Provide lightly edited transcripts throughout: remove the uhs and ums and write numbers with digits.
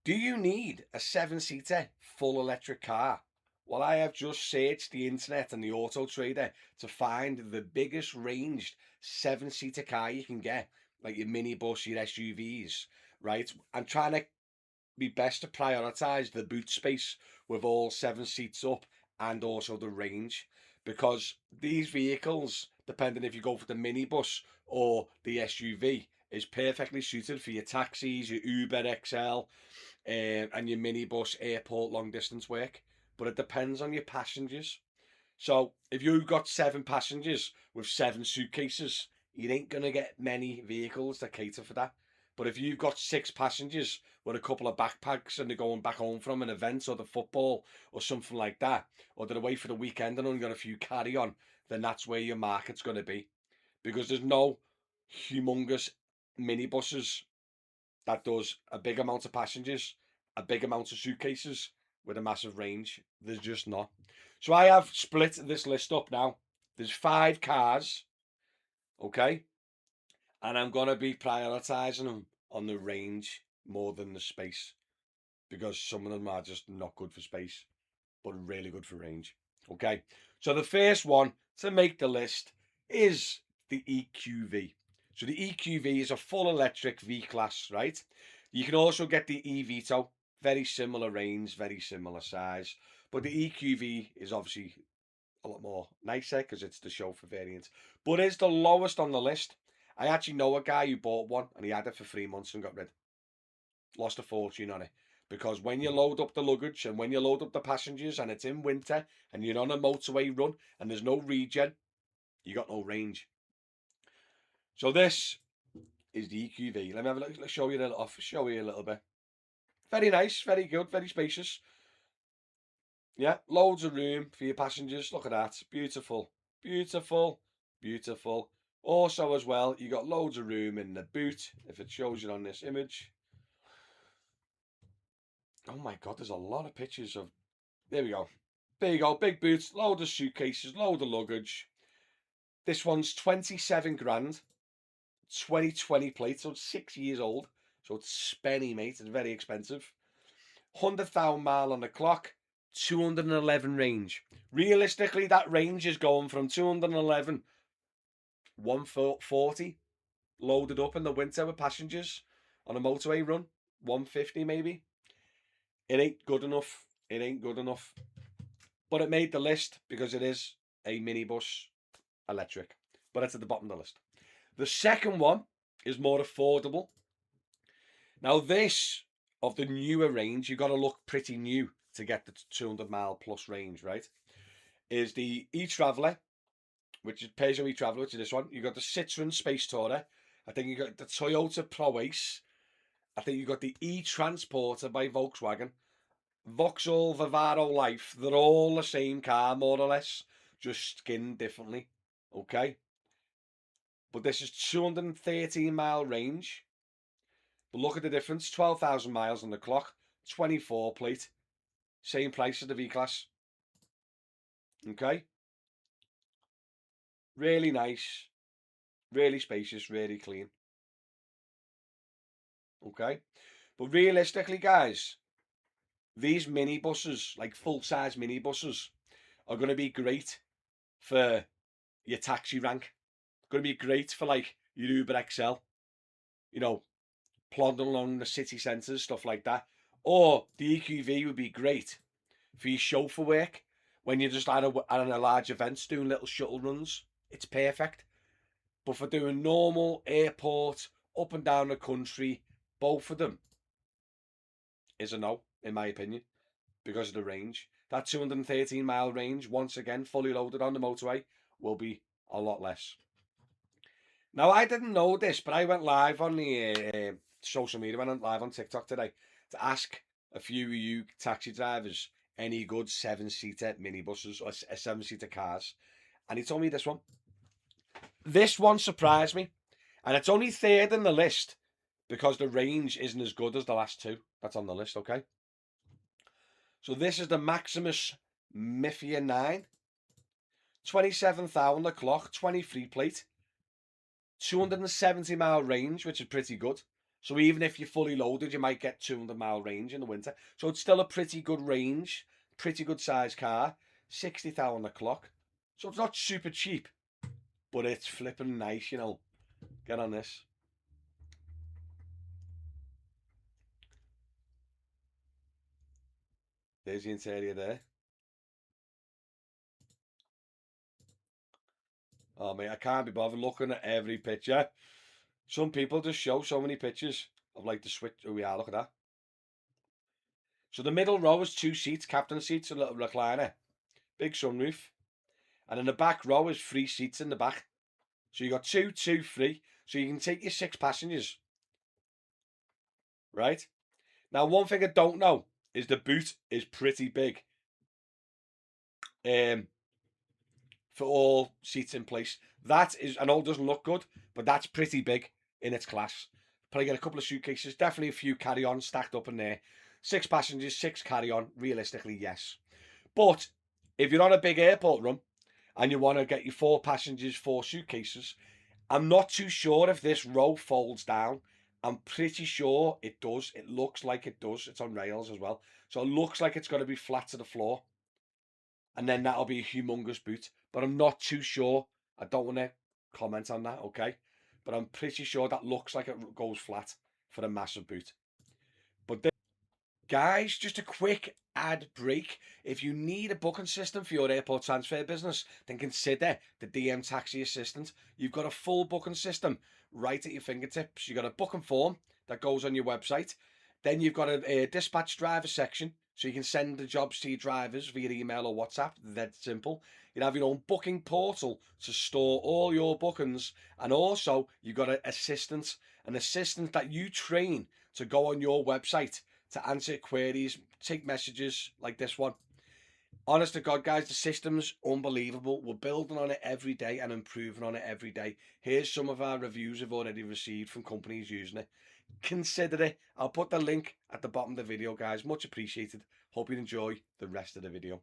Do you need a seven-seater full electric car? Well, I have just searched the internet and the Auto Trader to find the biggest ranged seven-seater car you can get, like your minibus, your SUVs, right? I'm trying to be best to prioritize the boot space with all seven seats up and also the range, because these vehicles, depending if you go for the minibus or the SUV, is perfectly suited for your taxis, your Uber XL, and your minibus airport long distance work. But it depends on your passengers. So if you've got seven passengers with seven suitcases, you ain't gonna get many vehicles that cater for that. But if you've got six passengers with a couple of backpacks and they're going back home from an event or the football or something like that, or they're away for the weekend and only got a few carry on, then that's where your market's gonna be. Because there's no humongous minibuses that does a big amount of passengers, a big amount of suitcases with a massive range. There's just not. So I have split this list up now. There's 5 cars, okay? And I'm going to be prioritizing them on the range more than the space, because some of them are just not good for space, but really good for range. Okay. So the first one to make the list is the EQV. So the EQV is a full electric V-Class, right? You can also get the eVito, very similar range, very similar size. But the EQV is obviously a lot more nicer because it's the chauffeur variant. But it's the lowest on the list. I actually know a guy who bought one and he had it for 3 months and got rid. Lost a fortune on it. Because when you load up the luggage and when you load up the passengers and it's in winter and you're on a motorway run and there's no regen, you got no range. So this is the EQV. Let me have a look. Let's show you a little off. Show you a little bit. Very nice, very good, very spacious. Yeah, loads of room for your passengers. Look at that. Beautiful, beautiful, beautiful. Also, as well, you got loads of room in the boot. If it shows you on this image. Oh my God, there's a lot of pictures of. There we go. There you go. Big boots, load of suitcases, load of luggage. This one's 27 grand. 2020 plate, so it's 6 years old. So it's spenny, mate. It's very expensive. 100,000 mile on the clock, 211 range. Realistically, that range is going from 211, 140, loaded up in the winter with passengers on a motorway run, 150 maybe. It ain't good enough. It ain't good enough. But it made the list because it is a minibus electric. But it's at the bottom of the list. The second one is more affordable. Now, this of the newer range, you've got to look pretty new to get the 200 mile plus range, right? Is the e-Traveller, which is Peugeot e-Traveller, which is this one. You've got the Citroen Space Tourer. I think you got the Toyota Pro Ace. I think you got the e-Transporter by Volkswagen. Vauxhall Vivaro Life. They're all the same car, more or less, just skinned differently. Okay. But this is 213 mile range. But look at the difference, 12,000 miles on the clock, 24 plate, same price as the V-Class. Okay. Really nice, really spacious, really clean. Okay. But realistically, guys, these minibuses, like full-size minibuses, are going to be great for your taxi rank. Going to be great for like your Uber XL, you know, plodding along the city centres, stuff like that. Or the EQV would be great for your chauffeur work when you're just at a large events doing little shuttle runs. It's perfect. But for doing normal airport, up and down the country, both of them is a no, in my opinion, because of the range. That 213 mile range, once again, fully loaded on the motorway, will be a lot less. Now, I didn't know this, but I went live on the social media, went live on TikTok today to ask a few of you taxi drivers any good seven-seater minibuses or seven-seater cars. And he told me this one. This one surprised me. And it's only third in the list because the range isn't as good as the last two that's on the list, okay? So this is the Maxus MIFA 9. 27,000 the clock, 23 plate. 270 mile range, which is pretty good. So even if you're fully loaded, you might get 200-mile range in the winter. So it's still a pretty good range, pretty good size car, 60,000 a clock. So it's not super cheap, but it's flipping nice, you know. Get on this. There's the interior there. Oh, mate, I can't be bothered looking at every picture. Some people just show so many pictures of like the switch. Oh, yeah, look at that. So the middle row is 2 seats, captain seats, a little recliner, big sunroof. And in the back row is 3 seats in the back. So you got 2, 2, 3. So you can take your 6 passengers. Right? Now, one thing I don't know is the boot is pretty big. For all seats in place. That is, I know it doesn't look good, but that's pretty big in its class. Probably get a couple of suitcases, definitely a few carry-on stacked up in there. 6 passengers, 6 carry-on, realistically, yes. But if you're on a big airport run and you want to get your 4 passengers, 4 suitcases, I'm not too sure if this row folds down. I'm pretty sure it does. It looks like it does. It's on rails as well. So it looks like it's going to be flat to the floor. And then that'll be a humongous boot. But I'm not too sure. I don't want to comment on that, okay? But I'm pretty sure that looks like it goes flat for a massive boot. But then, guys, just a quick ad break. If you need a booking system for your airport transfer business, then consider the DM Taxi Assistant. You've got a full booking system right at your fingertips. You've got a booking form that goes on your website. Then you've got a dispatch driver section, so you can send the jobs to your drivers via email or WhatsApp. That's simple. You have your own booking portal to store all your bookings, and also you've got an assistant that you train to go on your website to answer queries, take messages like this one. Honest to God, guys, the system's unbelievable. We're building on it every day and improving on it every day. Here's some of our reviews we've already received from companies using it. Consider it. I'll put the link at the bottom of the video, guys. Much appreciated. Hope you enjoy the rest of the video.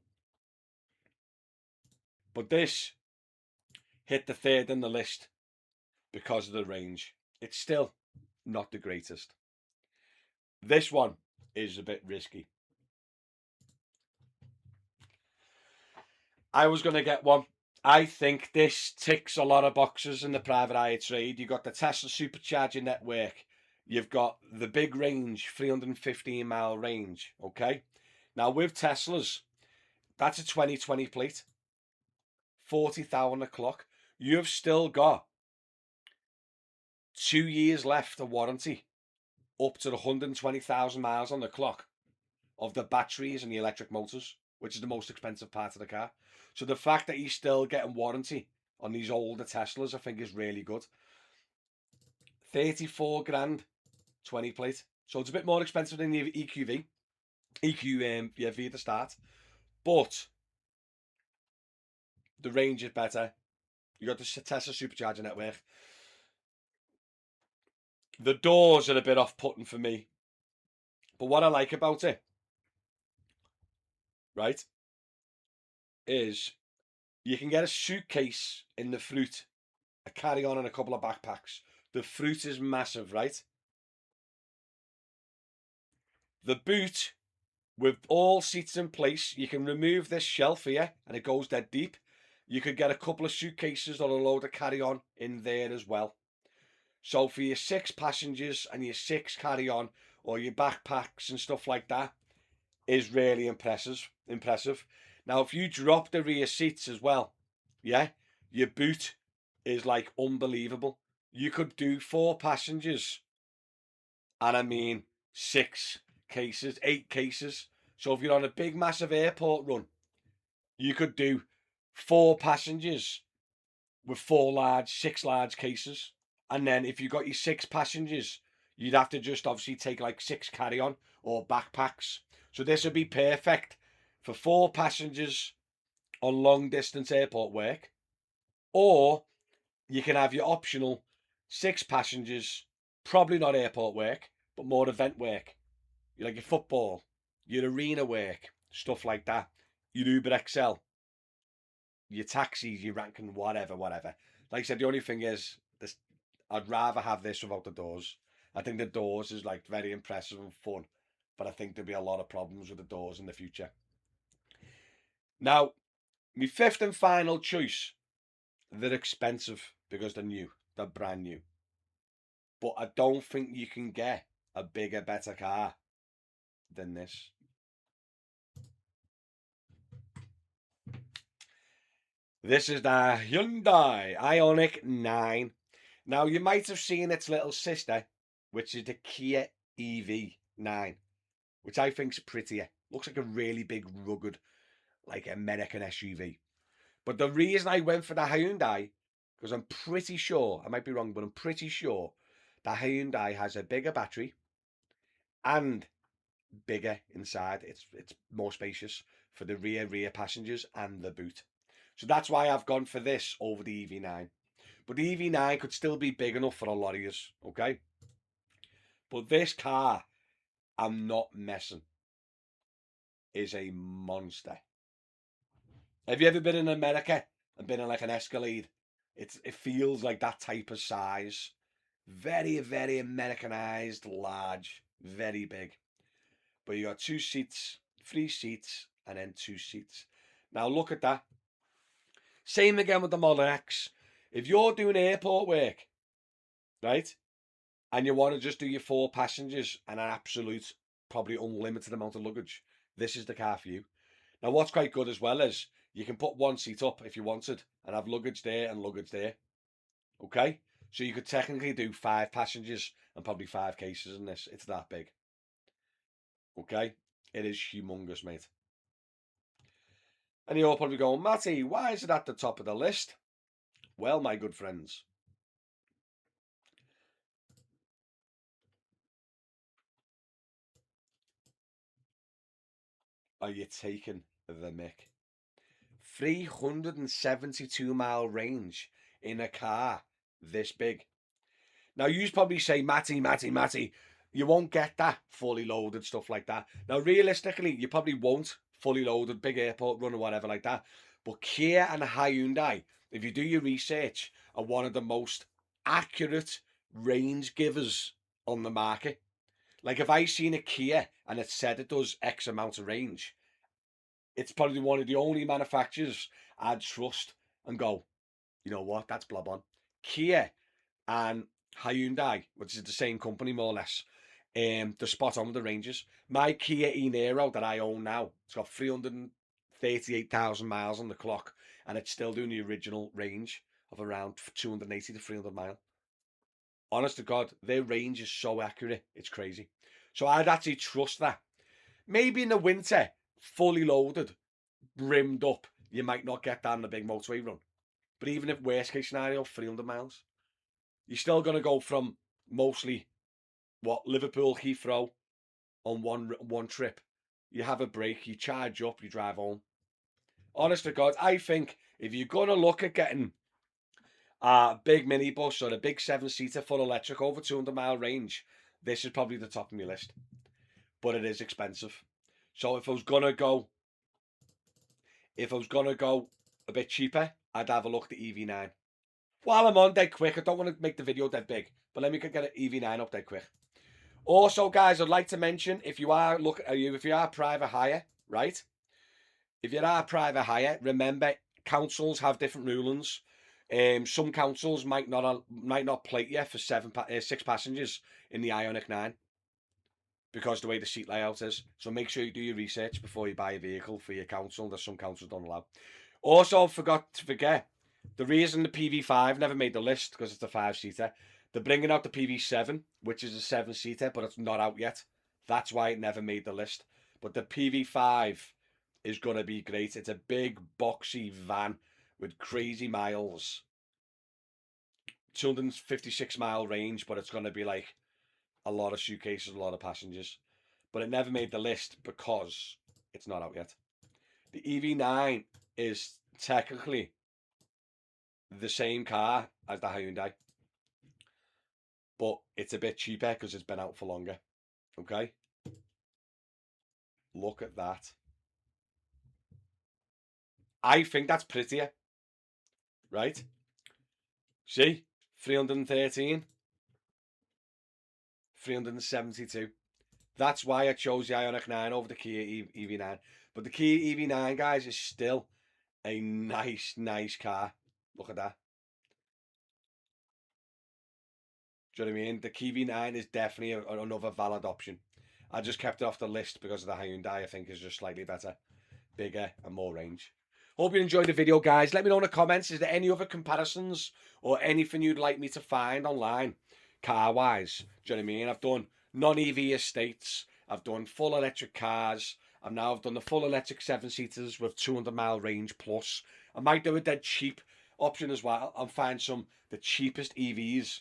But this hit the 3rd in the list because of the range. It's still not the greatest. This one is a bit risky. I was going to get one. I think this ticks a lot of boxes in the private hire trade. You've got the Tesla supercharger network. You've got the big range, 315-mile range, okay? Now, with Teslas, that's a 2020 plate, 40,000 a clock. You've still got 2 years left of warranty, up to 120,000 miles on the clock of the batteries and the electric motors, which is the most expensive part of the car. So the fact that you're still getting warranty on these older Teslas, I think is really good. 34 grand, 20 plate. So it's a bit more expensive than the EQV. EQV at the start. But the range is better. You got the Tesla supercharger network. The doors are a bit off-putting for me. But what I like about it, right, is you can get a suitcase in the fruit, a carry-on and a couple of backpacks. The fruit is massive, right? The boot, with all seats in place, you can remove this shelf here and it goes dead deep. You could get a couple of suitcases or a load of carry-on in there as well. So for your 6 passengers and your 6 carry-on or your backpacks and stuff like that is really impressive. Now, if you drop the rear seats as well, yeah, your boot is like unbelievable. You could do 4 passengers, and I mean 6 cases, 8 cases. So if you're on a big, massive airport run, you could do 4 passengers with 6 large cases. And then if you got your 6 passengers, you'd have to just obviously take like 6 carry-on or backpacks. So this would be perfect for 4 passengers on long distance airport work. Or you can have your optional 6 passengers, probably not airport work, but more event work. You like your football, your arena work, stuff like that. Your Uber XL, your taxis, your ranking, whatever. Like I said, the only thing is this, I'd rather have this without the doors. I think the doors is like very impressive and fun, but I think there'll be a lot of problems with the doors in the future. Now, my fifth and final choice, they're expensive because they're new, they're brand new. But I don't think you can get a bigger, better car than this. This is the Hyundai IONIQ 9. Now, you might have seen its little sister, which is the Kia EV9, which I think's prettier. Looks like a really big, rugged, like American SUV. But the reason I went for the Hyundai, because I'm pretty sure, I might be wrong, but I'm pretty sure the Hyundai has a bigger battery and bigger inside. It's more spacious for the rear passengers and the boot. So that's why I've gone for this over the EV9. But the EV9 could still be big enough for a lot of yous, okay? But this car, I'm not messing, is a monster. Have you ever been in America and been in like an Escalade? It feels like that type of size. Very, very Americanized, large, very big. But you got 2 seats, 3 seats, and then 2 seats. Now look at that. Same again with the Model X. If you're doing airport work, right, and you want to just do your 4 passengers and an absolute, probably unlimited amount of luggage, this is the car for you. Now, what's quite good as well is you can put 1 seat up if you wanted and have luggage there and luggage there. Okay? So you could technically do 5 passengers and probably 5 cases in this. It's that big. Okay? It is humongous, mate. And you're probably going, Matty, why is it at the top of the list? Well, my good friends, are you taking the mick? 372-mile range in a car this big. Now, you probably say, Matty, you won't get that fully loaded stuff like that. Now, realistically, you probably won't fully loaded, big airport run or whatever like that. But Kia and Hyundai, if you do your research, are one of the most accurate range givers on the market. Like if I seen a Kia and it said it does X amount of range, it's probably one of the only manufacturers I'd trust and go, you know what, that's blob on. Kia and Hyundai, which is the same company more or less, they're spot on with the ranges. My Kia e-Niro that I own now, it's got 338,000 miles on the clock, and it's still doing the original range of around 280 to 300 miles. Honest to God, their range is so accurate, it's crazy. So I'd actually trust that. Maybe in the winter, fully loaded, brimmed up, you might not get down the big motorway run. But even if worst case scenario, 300 miles, you're still going to go from mostly Liverpool, Heathrow on one trip. You have a break, you charge up, you drive home. Honest to God, I think if you're going to look at getting a big minibus or a big 7-seater full electric over 200-mile range, this is probably the top of my list. But it is expensive. So if I was gonna go a bit cheaper, I'd have a look at the EV9. While I'm on dead quick, I don't want to make the video dead big, but let me get an EV9 up dead quick. Also, guys, I'd like to mention if you are private hire, right? If you are private hire, remember councils have different rulings. Some councils might not plate you for 6 passengers in the IONIQ 9 because the way the seat layout is. So make sure you do your research before you buy a vehicle for your council. That some councils don't allow. Also, forgot the reason the PV5 never made the list because it's a 5-seater. They're bringing out the PV7, which is a 7-seater, but it's not out yet. That's why it never made the list. But the PV5 is going to be great. It's a big, boxy van with crazy miles. 256-mile range, but it's going to be like a lot of suitcases, a lot of passengers. But it never made the list because it's not out yet. The EV9 is technically the same car as the Hyundai, but it's a bit cheaper because it's been out for longer. Okay? Look at that. I think that's prettier, right? See? 313. 372. That's why I chose the IONIQ 9 over the Kia EV9. But the Kia EV9, guys, is still a nice car. Look at that. Do you know what I mean? The Kia EV9 is definitely another valid option. I just kept it off the list because of the Hyundai. I think is just slightly better, bigger and more range. Hope you enjoyed the video, guys. Let me know in the comments, is there any other comparisons or anything you'd like me to find online, car-wise? Do you know what I mean? I've done non-EV estates. I've done full electric cars. I've done the full electric 7-seaters with 200-mile range plus. I might do a dead cheap option as well and find the cheapest EVs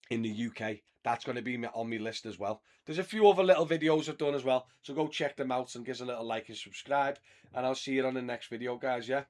in the UK. That's going to be on my list as well. There's a few other little videos I've done as well, so go check them out and give us a little like and subscribe, and I'll see you on the next video, guys. Yeah.